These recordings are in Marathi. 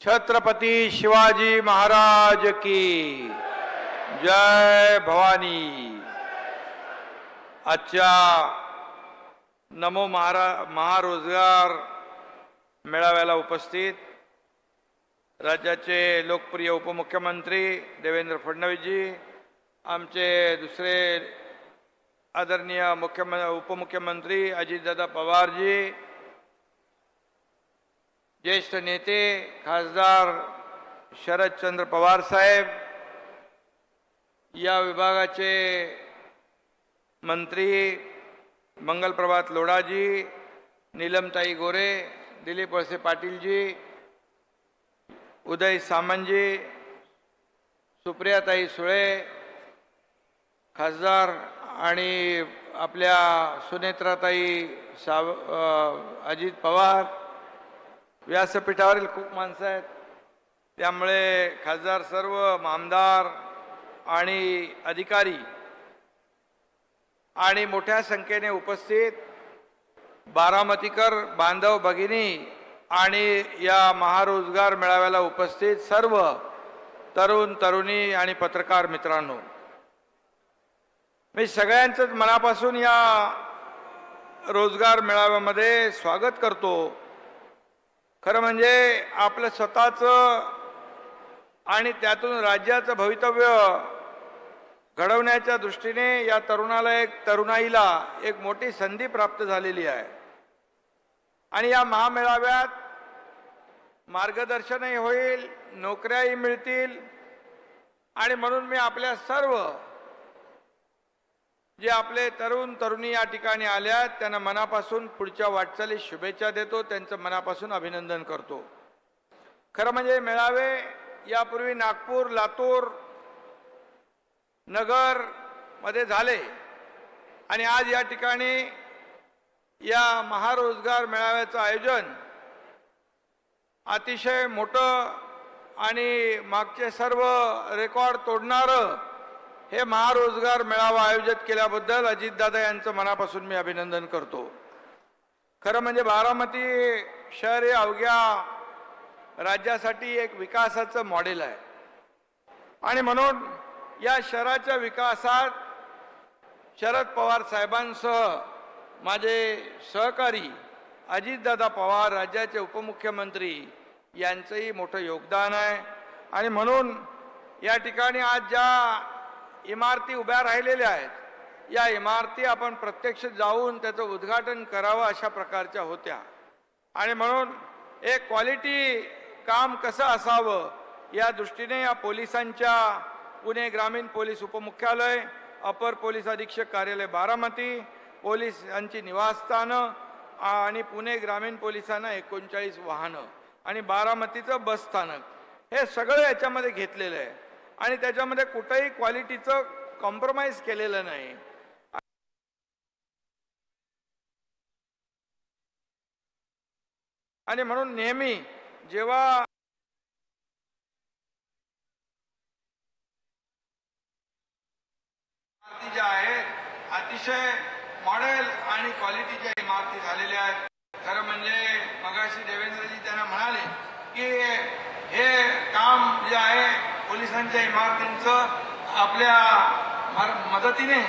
छत्रपती शिवाजी महाराज की जय भवानी। आजच्या नमो महारोजगार मेळाव्याला उपस्थित राज्याचे लोकप्रिय उपमुख्यमंत्री देवेंद्र फडणवीसजी, आमचे दुसरे आदरणीय उपमुख्यमंत्री अजितदादा पवारजी, ज्येष्ठ नेते खासदार शरदचंद्र पवार साहेब, या विभागाचे मंत्री मंगलप्रभात लोढाजी, नीलमताई गोरे, दिलीप वळसे पाटीलजी, उदय सामंतजी, सुप्रियाताई सुळे, खासदार आणि आपल्या सुनेत्राताई अजित पवार, व्यासपीठावरील खूप माणसं आहेत, त्यामुळे खासदार सर्व आमदार आणि अधिकारी आणि मोठ्या संख्येने उपस्थित बारामतीकर बांधव भगिनी आणि या महारोजगार मेळाव्याला उपस्थित सर्व तरुण तरुणी आणि पत्रकार मित्रांनो, मी सगळ्यांचंच मनापासून या रोजगार मेळाव्यामध्ये स्वागत करतो। खरं म्हणजे आपलं स्वतःचं आणि त्यातून राज्याचं भवितव्य घडवण्याच्या दृष्टीने या तरुणाईला एक मोठी संधी प्राप्त झालेली आहे आणि या महामेळाव्यात मार्गदर्शनही होईल, नोकऱ्याही मिळतील आणि म्हणून मी आपल्या सर्व जे आपले तरुण तरुणी या ठिकाणी आल्यात त्यांना मनापासून पुढच्या वाटचालीस शुभेच्छा देतो, त्यांचं मनापासून अभिनंदन करतो। खरं म्हणजे मेळावे यापूर्वी नागपूर, लातूर, नगर मध्ये झाले आणि आज या ठिकाणी या महारोजगार मेळाव्याचं आयोजन अतिशय मोठं आणि मागचे सर्व रेकॉर्ड तोडणारं हे महारोजगार मेळावा आयोजित केल्याबद्दल अजितदादा यांचं मनापासून मी अभिनंदन करतो। खरं म्हणजे बारामती शहर हे अवघ्या राज्यासाठी एक विकासाचं मॉडेल आहे आणि म्हणून या शहराच्या विकासात शरद पवार साहेबांसह माझे सहकारी अजितदादा पवार राज्याचे उपमुख्यमंत्री यांचंही मोठं योगदान आहे आणि म्हणून या ठिकाणी आज ज्या इमारती उभ्या राहिलेल्या आहेत, या इमारती आपण प्रत्यक्ष जाऊन त्याचं उद्घाटन करावं अशा प्रकारच्या होत्या आणि म्हणून एक क्वालिटी काम कसं असावं या दृष्टीने या पोलिसांच्या पुणे ग्रामीण पोलीस उपमुख्यालय, अपर पोलीस अधीक्षक कार्यालय बारामती, पोलिसांची निवासस्थानं आणि पुणे ग्रामीण पोलिसांना 39 वाहनं आणि बारामतीचं बस स्थानक हे सगळं याच्यामध्ये घेतलेलं आहे आणि त्याच्यामध्ये कुठेही क्वालिटीचं कॉम्प्रोमाइज केलेलं नाही। आणि म्हणून नेहमी जेव्हा ज्या आहेत अतिशय मॉडेल आणि क्वालिटीच्या इमारती झालेल्या आहेत। खरं म्हणजे मगाशी देवेंद्रजी त्यांना म्हणाले की हे काम जे आहे पोलिसांच्या इमारतींचं आपल्या मदतीने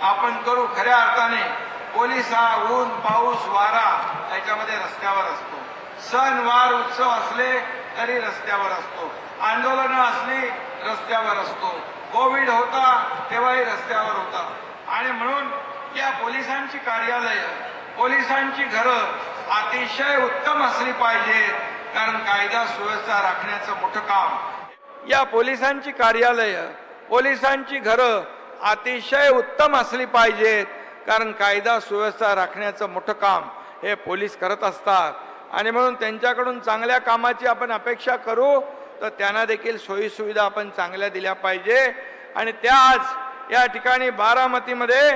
आपण करू। खऱ्या अर्थाने पोलीस हा ऊन पाऊस वारा याच्यामध्ये रस्त्यावर असतो, सण वार उत्सव असले तरी रस्त्यावर असतो, आंदोलनं असली रस्त्यावर असतो, कोविड होता तेव्हाही रस्त्यावर होता आणि म्हणून या पोलिसांची कार्यालयं, पोलिसांची घरं अतिशय उत्तम असली पाहिजेत, कारण कायदा सुव्यवस्था राखण्याचं मोठं काम या पोलिसांची कार्यालयं, पोलिसांची घरं अतिशय उत्तम असली पाहिजेत, कारण कायदा सुव्यवस्था राखण्याचं मोठं काम हे पोलीस करत असतात आणि म्हणून त्यांच्याकडून चांगल्या कामाची आपण अपेक्षा करू तर त्यांना देखील सोयी सुविधा आपण चांगल्या दिल्या पाहिजे आणि त्या आज या ठिकाणी बारामतीमध्ये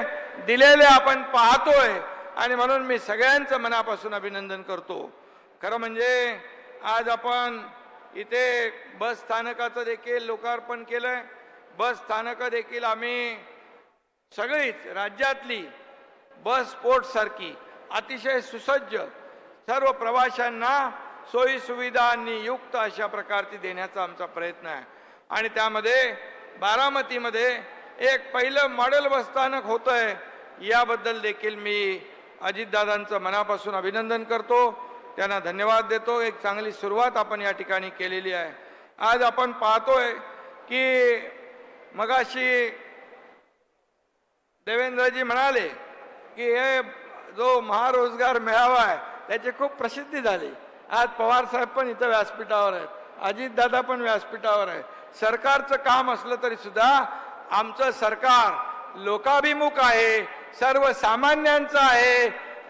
दिलेले आपण पाहतोय आणि म्हणून मी सगळ्यांचं मनापासून अभिनंदन करतो। खरं म्हणजे आज आपण इथे बस स्थानकाचं देखील लोकार्पण केलंय। बस स्थानकं देखील आम्ही सगळीच राज्यातली बस स्पोर्ट सारखी अतिशय सुसज्ज सर्व प्रवाशांना सोयी सुविधांनी युक्त अशा प्रकारची देण्याचा आमचा प्रयत्न आहे। आणि त्यामध्ये बारामतीमध्ये एक पहिलं मॉडेल बसस्थानक होतंय, याबद्दल देखील मी अजितदादांचं मनापासून अभिनंदन करतो, त्यांना धन्यवाद देतो। एक चांगली सुरुवात आपण या ठिकाणी केलेली आहे। आज आपण पाहतोय की मगाशी देवेंद्रजी म्हणाले की हे जो महारोजगार मेळावा आहे त्याची खूप प्रसिद्धी झाली। आज पवार साहेब पण इथं व्यासपीठावर आहेत, अजितदादा पण व्यासपीठावर आहे। सरकारचं काम असलं तरी सुद्धा आमचं सरकार लोकाभिमुख आहे, सर्वसामान्यांचं आहे,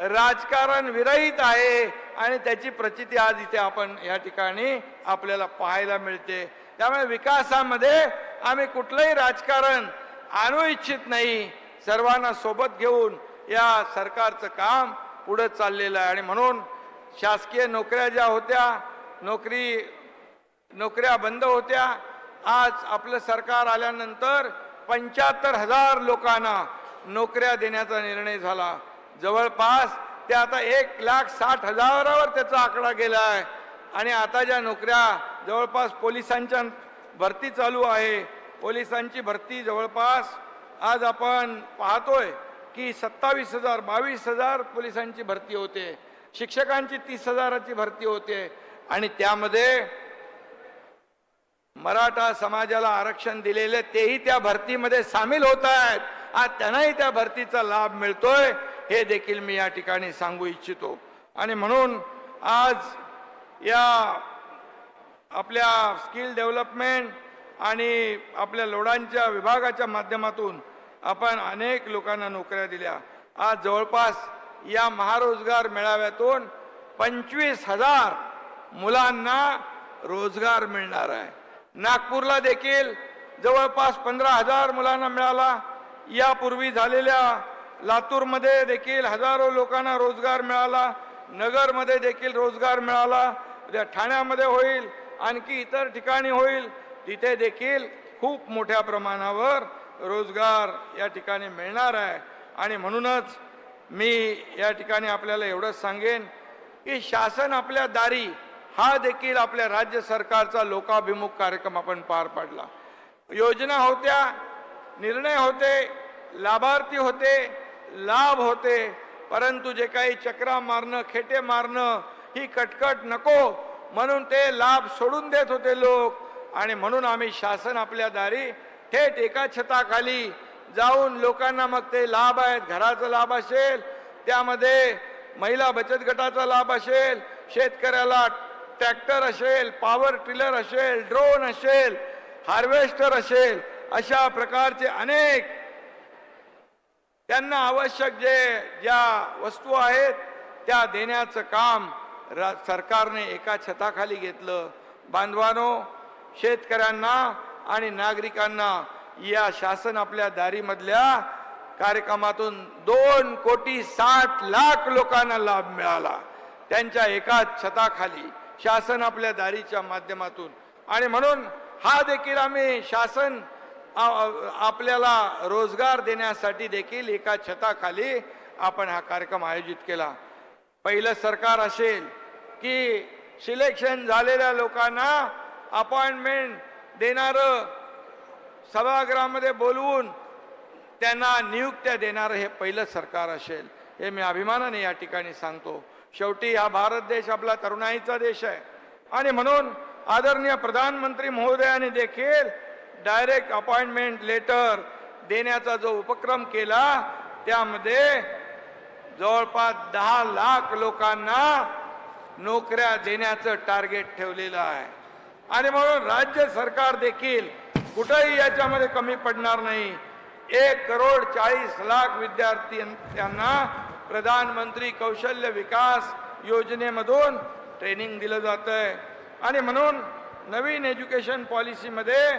राजकारण विरहित आहे आणि त्याची प्रचिती आज इथे आपण या ठिकाणी आपल्याला पाहायला मिळते। त्यामुळे विकासामध्ये आम्ही कुठलंही राजकारण आणू इच्छित नाही, सर्वांना सोबत घेऊन या सरकारचं काम पुढे चाललेलं आहे। आणि म्हणून शासकीय नोकऱ्या ज्या होत्या, नोकऱ्या बंद होत्या, आज आपलं सरकार आल्यानंतर 75,000 लोकांना नोकऱ्या देण्याचा निर्णय झाला। जवळपास ते आता 1,60,000वर त्याचा आकडा गेला आहे। आणि आता ज्या नोकऱ्या जवळपास पोलिसांच्या भरती चालू आहे, पोलिसांची भरती जवळपास आज आपण पाहतोय की 27,000 22,000 पोलिसांची भरती होते, शिक्षकांची 30,000ची भरती होते। आणि त्यामध्ये मराठा समाजाला आरक्षण दिलेले तेही त्या भरतीमध्ये सामील होत आहेत। आज त्यांनाही त्या भरतीचा लाभ मिळतोय, हे देखील मी या ठिकाणी सांगू इच्छितो। आणि म्हणून आज या आपल्या स्किल डेव्हलपमेंट आणि आपल्या लोडांच्या विभागाच्या माध्यमातून आपण अनेक लोकांना नोकऱ्या दिल्या। आज जवळपास या महारोजगार मेळाव्यातून 25,000 मुलांना रोजगार मिळणार आहे। नागपूरला देखील जवळपास 15,000 मुलांना मिळाला। यापूर्वी झालेल्या लातूरमध्ये देखील हजारो लोकांना रोजगार मिळाला, नगरमध्ये देखील रोजगार मिळाला, उद्या ठाण्यामध्ये होईल, आणखी इतर ठिकाणी होईल, तिथे देखील खूप मोठ्या प्रमाणावर रोजगार या ठिकाणी मिळणार आहे। आणि म्हणूनच मी या ठिकाणी आपल्याला एवढंच सांगेन की शासन आपल्या दारी हा देखील आपल्या राज्य सरकारचा लोकाभिमुख कार्यक्रम आपण पार पाडला। योजना होत्या, निर्णय होते, लाभार्थी होते, लाभ होते, परंतु जे काही चक्रा मारणं, खेटे मारणं, ही कटकट नको म्हणून ते लाभ सोडून देत होते लोक। आणि म्हणून आम्ही शासन आपल्या दारी थेट एका छताखाली जाऊन लोकांना मग ते लाभ आहेत, घराचा लाभ असेल, त्यामध्ये महिला बचत गटाचा लाभ असेल, शेतकऱ्याला ट्रॅक्टर असेल, पॉवर टिलर असेल, ड्रोन असेल, हार्वेस्टर असेल, अशा प्रकारचे अनेक त्यांना आवश्यक ज्या वस्तू आहेत त्या देण्याचं काम सरकारने एका छताखाली घेतलं। बांधवांनो, शेतकऱ्यांना आणि नागरिकांना या शासन आपल्या दारीमधल्या कार्यक्रमातून 2,60,00,000 लोकांना लाभ मिळाला, त्यांच्या एकाच छताखाली शासन आपल्या दारीच्या माध्यमातून। आणि म्हणून हा देखील आम्ही शासन आपल्याला रोजगार देण्यासाठी देखील एका छताखाली आपण हा कार्यक्रम आयोजित केला। पहिलं सरकार असेल की सिलेक्शन झालेल्या लोकांना अपॉइंटमेंट देणारं, सभागृहामध्ये बोलवून त्यांना नियुक्त्या देणारं हे पहिलं सरकार असेल, हे मी अभिमानाने या ठिकाणी सांगतो। शेवटी हा भारत देश आपला तरुणाईचा देश आहे आणि म्हणून आदरणीय प्रधानमंत्री महोदयांनी देखील डायरेक्ट अपॉइंटमेंट लेटर देण्याचा जो उपक्रम केला, त्यामध्ये जवळपास 10 लाख लोकांना नोकऱ्या देण्याचं टार्गेट ठेवलेलं आहे। आणि म्हणून राज्य सरकार देखील कुठेही याच्यामध्ये कमी पडणार नाही। 1,40,00,000 विद्यार्थ्यांना प्रधानमंत्री कौशल्य विकास योजनेमधून ट्रेनिंग दिलं जातंय। आणि म्हणून नवीन एज्युकेशन पॉलिसीमध्ये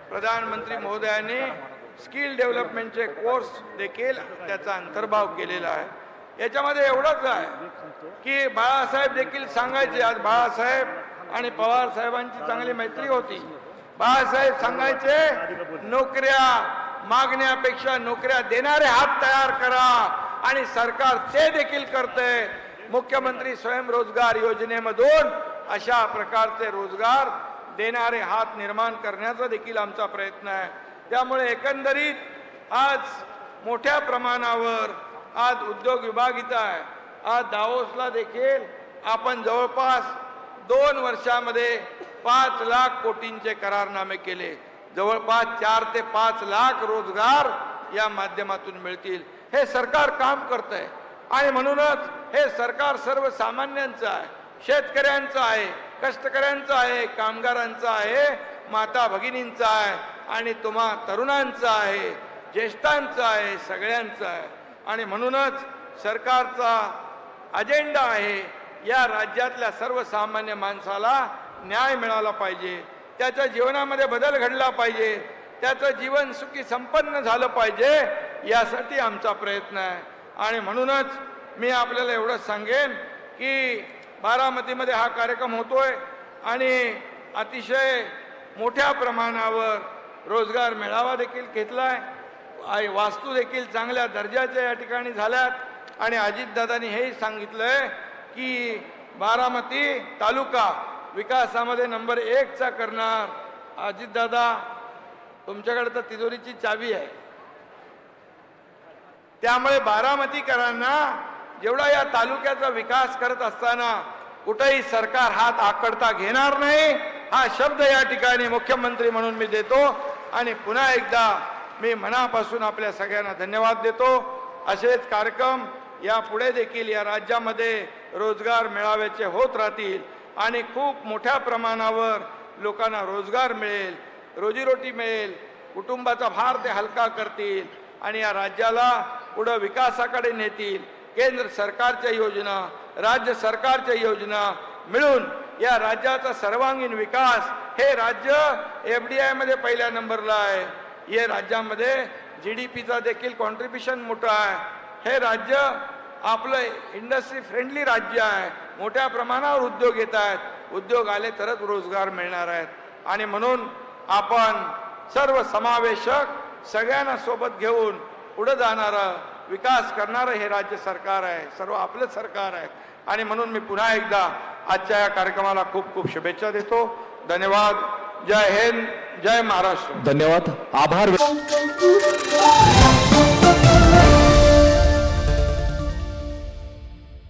प्रधानमंत्री महोदयांनी स्किल डेव्हलपमेंटचे कोर्स देखील त्याचा अंतर्भाव केलेला आहे। याच्यामध्ये एवढंच आहे की बाळासाहेब देखील सांगायचे, आज बाळासाहेब आणि पवार साहेबांची चांगली मैत्री होती। बाळासाहेब सांगायचे, नोकऱ्या मागण्यापेक्षा नोकऱ्या देणारे हात तयार करा, आणि सरकार ते देखील करते। मुख्यमंत्री स्वयंरोजगार योजनेमधून अशा प्रकारचे रोजगार देणारे हात निर्माण करण्याचा देखील आमचा प्रयत्न आहे। त्यामुळे एकंदरीत आज मोठ्या प्रमाणावर आज उद्योग विभाग इथं आहे। आज दावोसला देखील आपण जवळपास 2 वर्षामध्ये 5 लाख कोटींचे करारनामे केले। जवळपास 4 ते 5 लाख रोजगार या माध्यमातून मिळतील। हे सरकार काम करत आहे आणि म्हणूनच हे सरकार सर्वसामान्यांचं आहे, शेतकऱ्यांचं आहे, कष्टकऱ्यांचं आहे, कामगारांचं आहे, माता भगिनींचं आहे आणि तुम्हा तरुणांचं आहे, ज्येष्ठांचं आहे, सगळ्यांचं आहे। आणि म्हणूनच सरकारचा अजेंडा आहे या राज्यातल्या सर्वसामान्य माणसाला न्याय मिळाला पाहिजे, त्याच्या जीवनामध्ये बदल घडला पाहिजे, त्याचं जीवन सुखी संपन्न झालं पाहिजे, यासाठी आमचा प्रयत्न आहे। आणि म्हणूनच मी आपल्याला एवढंच सांगेन की बारामतीमध्ये हा कार्यक्रम होतोय आणि अतिशय मोठ्या प्रमाणावर रोजगार मेळावा देखील घेतलाय, वास्तू देखील चांगल्या दर्जाच्या या ठिकाणी झाल्यात। आणि अजितदादांनी हेही सांगितलंय की बारामती तालुका विकासामध्ये नंबर 1 चा करणार। अजितदादा, तुमच्याकडे तर तिजोरीची चावी आहे, त्यामुळे बारामतीकरांना जेवढा या तालुक्याचा विकास करत असताना कुठेही सरकार हात आकडता घेणार नाही, हा शब्द या ठिकाणी मुख्यमंत्री म्हणून मी देतो। आणि पुन्हा एकदा मी मनापासून आपल्या सगळ्यांना धन्यवाद देतो। असेच कार्यक्रम यापुढे देखील या राज्यामध्ये रोजगार मेळाव्याचे होत राहतील आणि खूप मोठ्या प्रमाणावर लोकांना रोजगार मिळेल, रोजीरोटी मिळेल, कुटुंबाचा भार ते हलका करतील आणि या राज्याला पुढे विकासाकडे नेतील। केंद्र सरकारच्या योजना, राज्य सरकारच्या योजना मिळून या राज्याचा सर्वांगीण विकास, हे राज्य FDI मध्ये पहिल्या नंबरला आहे, हे राज्यामध्ये GDPचा देखील कॉन्ट्रीब्युशन मोठा आहे, हे राज्य आपलं इंडस्ट्री फ्रेंडली राज्य आहे, मोठ्या प्रमाणावर उद्योग येत आहेत, उद्योग आले तरच रोजगार मिळणार आहेत। आणि म्हणून आपण सर्व समावेशक सगळ्यांना सोबत घेऊन पुढे जाणारं, विकास करणारं हे राज्य सरकार आहे, सर्व आपलं सरकार आहे। आणि म्हणून मी पुन्हा एकदा आजच्या या कार्यक्रमाला खूप खूप शुभेच्छा देतो। धन्यवाद। जय हिंद, जय महाराष्ट्र। धन्यवाद, आभार।